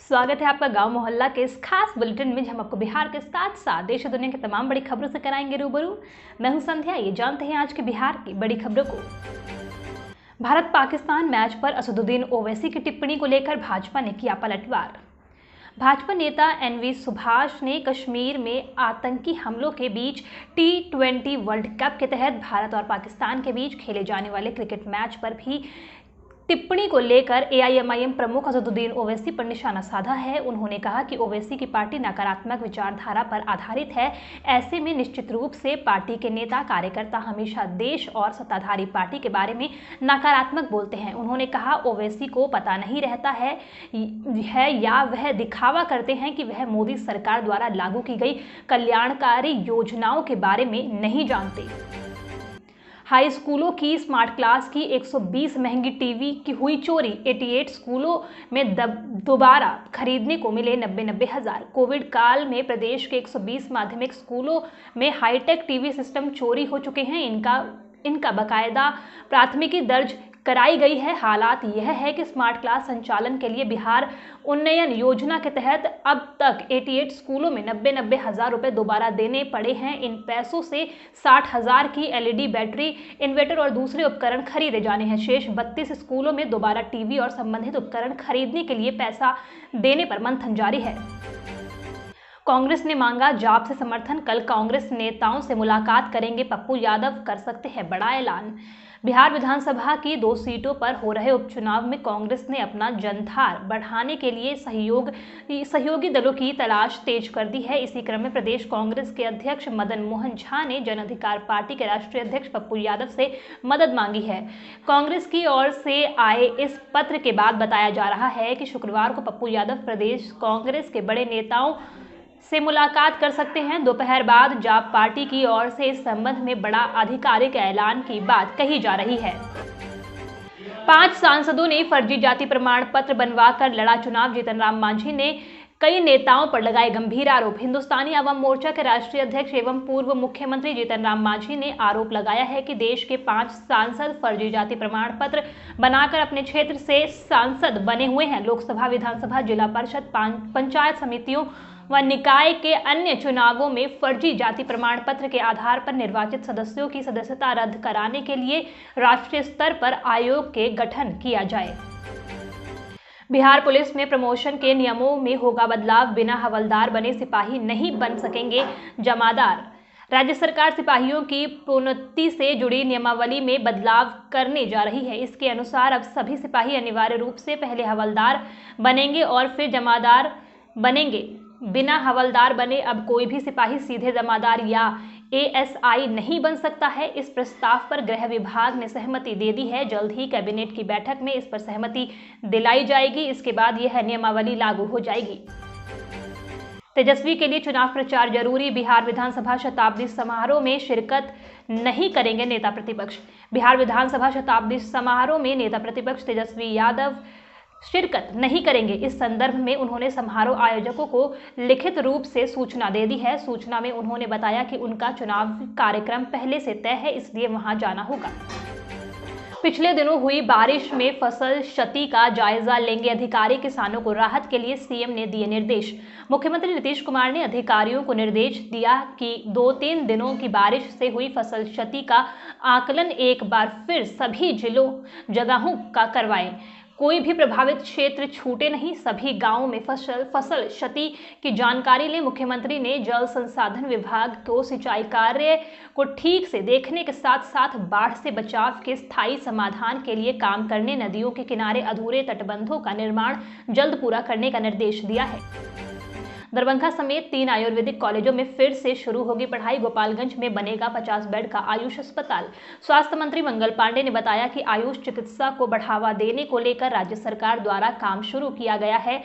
स्वागत है आपका गांव मोहल्ला के इस खास बुलेटिन में, जहां हम आपको बिहार के साथ साथ देश और दुनिया की तमाम बड़ी खबरों से कराएंगे रूबरू। मैं हूं संध्या। ये जानते हैं आज के बिहार की बड़ी खबरों को। भारत पाकिस्तान मैच पर असदुद्दीन ओवैसी की टिप्पणी को लेकर भाजपा ने किया पलटवार। भाजपा नेता एनवी सुभाष ने कश्मीर में आतंकी हमलों के बीच T20 वर्ल्ड कप के तहत भारत और पाकिस्तान के बीच खेले जाने वाले क्रिकेट मैच पर भी टिप्पणी को लेकर AIMIM प्रमुख असदुद्दीन ओवैसी पर निशाना साधा है। उन्होंने कहा कि ओवैसी की पार्टी नकारात्मक विचारधारा पर आधारित है। ऐसे में निश्चित रूप से पार्टी के नेता कार्यकर्ता हमेशा देश और सत्ताधारी पार्टी के बारे में नकारात्मक बोलते हैं। उन्होंने कहा, ओवैसी को पता नहीं रहता है या वह दिखावा करते हैं कि वह मोदी सरकार द्वारा लागू की गई कल्याणकारी योजनाओं के बारे में नहीं जानते। हाई स्कूलों की स्मार्ट क्लास की 120 महंगी टीवी की हुई चोरी। 88 स्कूलों में दोबारा खरीदने को मिले 90 हज़ार। कोविड काल में प्रदेश के 120 माध्यमिक स्कूलों में हाईटेक टीवी सिस्टम चोरी हो चुके हैं। इनका बाकायदा प्राथमिकी दर्ज कराई गई है। हालात यह है कि स्मार्ट क्लास संचालन के लिए बिहार उन्नयन योजना के तहत अब तक 88 स्कूलों में 90 हज़ार रुपए दोबारा देने पड़े हैं। इन पैसों से 60 हज़ार की LED बैटरी, इन्वर्टर और दूसरे उपकरण खरीदे जाने हैं। शेष 32 स्कूलों में दोबारा टीवी और संबंधित उपकरण खरीदने के लिए पैसा देने पर मंथन जारी है। कांग्रेस ने मांगा जाप से समर्थन। कल कांग्रेस नेताओं से मुलाकात करेंगे पप्पू यादव, कर सकते हैं बड़ा ऐलान। बिहार विधानसभा की 2 सीटों पर हो रहे उपचुनाव में कांग्रेस ने अपना जनधार बढ़ाने के लिए सहयोगी दलों की तलाश तेज कर दी है। इसी क्रम में प्रदेश कांग्रेस के अध्यक्ष मदन मोहन झा ने जन अधिकार पार्टी के राष्ट्रीय अध्यक्ष पप्पू यादव से मदद मांगी है। कांग्रेस की ओर से आए इस पत्र के बाद बताया जा रहा है कि शुक्रवार को पप्पू यादव प्रदेश कांग्रेस के बड़े नेताओं से मुलाकात कर सकते हैं। दोपहर बाद जाप पार्टी की ओर से इस संबंध में बड़ा आधिकारिक ऐलान की बात कही जा रही है। 5 सांसदों ने फर्जी जाति प्रमाण पत्र बनवाकर लड़ा चुनाव। जीतन राम मांझी ने कई नेताओं पर लगाए गंभीर आरोप। हिंदुस्तानी अवाम मोर्चा के राष्ट्रीय अध्यक्ष एवं पूर्व मुख्यमंत्री जीतन राम मांझी ने आरोप लगाया है कि देश के 5 सांसद फर्जी जाति प्रमाण पत्र बनाकर अपने क्षेत्र से सांसद बने हुए हैं। लोकसभा, विधानसभा, जिला परिषद, पंचायत समितियों व निकाय के अन्य चुनावों में फर्जी जाति प्रमाण पत्र के आधार पर निर्वाचित सदस्यों की सदस्यता रद्द कराने के लिए राष्ट्रीय स्तर पर आयोग के गठन किया जाए। बिहार पुलिस में प्रमोशन के नियमों में होगा बदलाव। बिना हवलदार बने सिपाही नहीं बन सकेंगे जमादार। राज्य सरकार सिपाहियों की प्रोन्नति से जुड़ी नियमावली में बदलाव करने जा रही है। इसके अनुसार अब सभी सिपाही अनिवार्य रूप से पहले हवलदार बनेंगे और फिर जमादार बनेंगे। बिना हवलदार बने अब कोई भी सिपाही सीधे जमादार या ASI नहीं बन सकता है। इस प्रस्ताव पर गृह विभाग ने सहमति दे दी है। जल्द ही कैबिनेट की बैठक में इस पर सहमति दिलाई जाएगी। इसके बाद यह नियमावली लागू हो जाएगी। तेजस्वी के लिए चुनाव प्रचार जरूरी। बिहार विधानसभा शताब्दी समारोह में शिरकत नहीं करेंगे नेता प्रतिपक्ष। बिहार विधानसभा शताब्दी समारोह में नेता प्रतिपक्ष तेजस्वी यादव शिरकत नहीं करेंगे। इस संदर्भ में उन्होंने समारोह आयोजकों को लिखित रूप से सूचना दे दी है। सूचना में उन्होंने बताया कि उनका चुनाव कार्यक्रम पहले से तय है, इसलिए वहां जाना होगा। पिछले दिनों हुई बारिश में फसल क्षति का जायजा लेंगे अधिकारी। किसानों को राहत के लिए सीएम ने दिए निर्देश। मुख्यमंत्री नीतीश कुमार ने अधिकारियों को निर्देश दिया कि 2-3 दिनों की बारिश से हुई फसल क्षति का आकलन एक बार फिर सभी जगहों का करवाएं। कोई भी प्रभावित क्षेत्र छूटे नहीं। सभी गांवों में फसल क्षति की जानकारी लें। मुख्यमंत्री ने जल संसाधन विभाग को सिंचाई कार्य को ठीक से देखने के साथ साथ बाढ़ से बचाव के स्थायी समाधान के लिए काम करने, नदियों के किनारे अधूरे तटबंधों का निर्माण जल्द पूरा करने का निर्देश दिया है। दरभंगा समेत 3 आयुर्वेदिक कॉलेजों में फिर से शुरू होगी पढ़ाई। गोपालगंज में बनेगा 50 बेड का आयुष अस्पताल। स्वास्थ्य मंत्री मंगल पांडे ने बताया कि आयुष चिकित्सा को बढ़ावा देने को लेकर राज्य सरकार द्वारा काम शुरू किया गया है।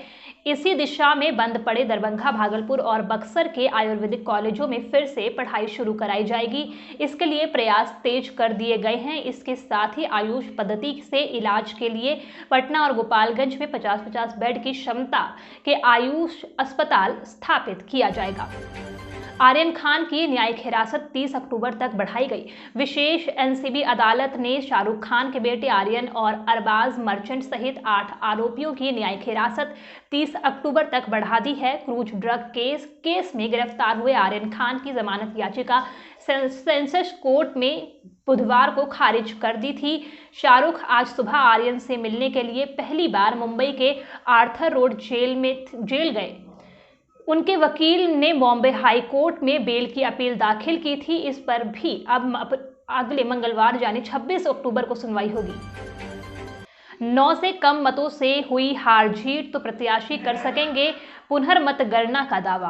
इसी दिशा में बंद पड़े दरभंगा, भागलपुर और बक्सर के आयुर्वेदिक कॉलेजों में फिर से पढ़ाई शुरू कराई जाएगी। इसके लिए प्रयास तेज कर दिए गए हैं। इसके साथ ही आयुष पद्धति से इलाज के लिए पटना और गोपालगंज में 50-50 बेड की क्षमता के आयुष अस्पताल साल स्थापित किया जाएगा। आर्यन खान की न्यायिक हिरासत 30 अक्टूबर तक बढ़ाई गई। विशेष एनसीबी अदालत ने शाहरुख खान के बेटे आर्यन और अरबाज मर्चेंट सहित 8 आरोपियों की न्यायिक हिरासत 30 अक्टूबर तक बढ़ा दी है। क्रूज ड्रग केस में गिरफ्तार हुए आर्यन खान की जमानत याचिका सेशंस कोर्ट में बुधवार को खारिज कर दी थी। शाहरुख आज सुबह आर्यन से मिलने के लिए पहली बार मुंबई के आर्थर रोड जेल गए। उनके वकील ने बॉम्बे हाई कोर्ट में बेल की अपील दाखिल की थी। इस पर भी अब अगले मंगलवार यानी 26 अक्टूबर को सुनवाई होगी। 9 से कम मतों से हुई हार जीत तो प्रत्याशी कर सकेंगे पुनर्मतगणना का दावा।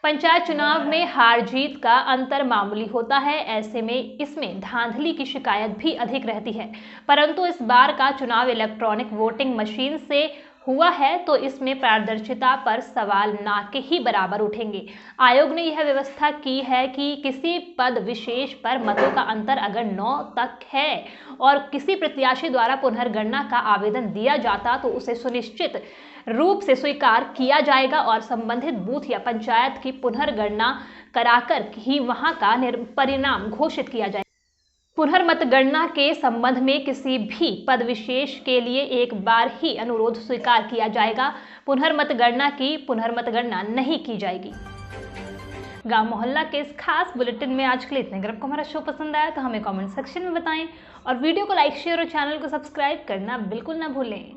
पंचायत चुनाव में हार जीत का अंतर मामूली होता है, ऐसे में इसमें धांधली की शिकायत भी अधिक रहती है। परंतु इस बार का चुनाव इलेक्ट्रॉनिक वोटिंग मशीन से हुआ है तो इसमें पारदर्शिता पर सवाल ना के ही बराबर उठेंगे। आयोग ने यह व्यवस्था की है कि किसी पद विशेष पर मतों का अंतर अगर 9 तक है और किसी प्रत्याशी द्वारा पुनर्गणना का आवेदन दिया जाता तो उसे सुनिश्चित रूप से स्वीकार किया जाएगा और संबंधित बूथ या पंचायत की पुनर्गणना कराकर ही वहां का परिणाम घोषित किया जाएगा। पुनर्मतगणना के संबंध में किसी भी पद विशेष के लिए एक बार ही अनुरोध स्वीकार किया जाएगा। पुनर्मतगणना नहीं की जाएगी। गांव मोहल्ला के इस खास बुलेटिन में आज के लिए इतने। अगर आपको हमारा शो पसंद आया तो हमें कमेंट सेक्शन में बताएं और वीडियो को लाइक, शेयर और चैनल को सब्सक्राइब करना बिल्कुल ना भूलें।